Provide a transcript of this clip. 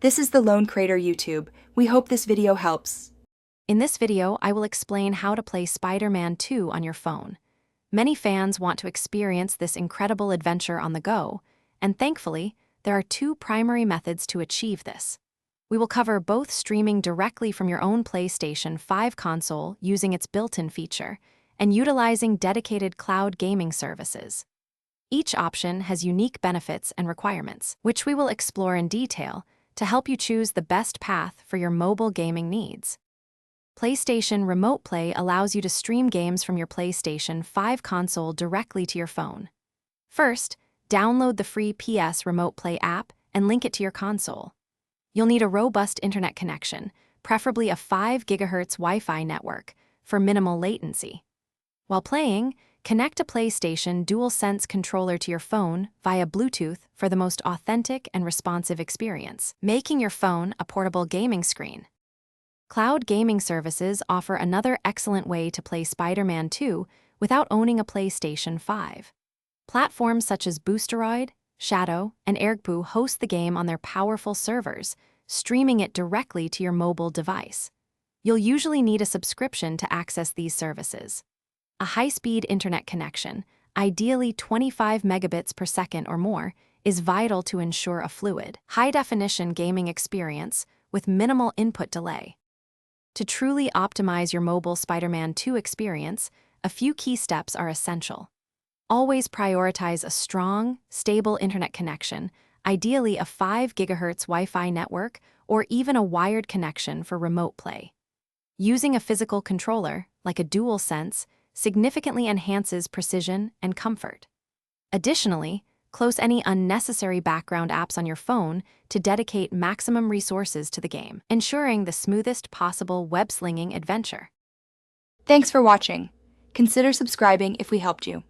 This is the Lone Crater YouTube. We hope this video helps. In this video, I will explain how to play Spider-Man 2 on your phone. Many fans want to experience this incredible adventure on the go, and thankfully, there are two primary methods to achieve this. We will cover both streaming directly from your own PlayStation 5 console using its built-in feature, and utilizing dedicated cloud gaming services. Each option has unique benefits and requirements, which we will explore in detail to help you choose the best path for your mobile gaming needs. PlayStation Remote Play allows you to stream games from your PlayStation 5 console directly to your phone. First, download the free PS Remote Play app and link it to your console. You'll need a robust internet connection, preferably a 5 GHz Wi-Fi network, for minimal latency. While playing, connect a PlayStation DualSense controller to your phone via Bluetooth for the most authentic and responsive experience, making your phone a portable gaming screen. Cloud gaming services offer another excellent way to play Spider-Man 2 without owning a PlayStation 5. Platforms such as Boosteroid, Shadow, and Ergpoo host the game on their powerful servers, streaming it directly to your mobile device. You'll usually need a subscription to access these services. A high-speed internet connection, ideally 25 megabits per second or more, is vital to ensure a fluid, high-definition gaming experience with minimal input delay. To truly optimize your mobile Spider-Man 2 experience, a few key steps are essential. Always prioritize a strong, stable internet connection, ideally a 5 GHz Wi-Fi network or even a wired connection for remote play. Using a physical controller, like a DualSense, significantly enhances precision and comfort. Additionally, close any unnecessary background apps on your phone to dedicate maximum resources to the game, ensuring the smoothest possible web-slinging adventure. Thanks for watching. Consider subscribing if we helped you.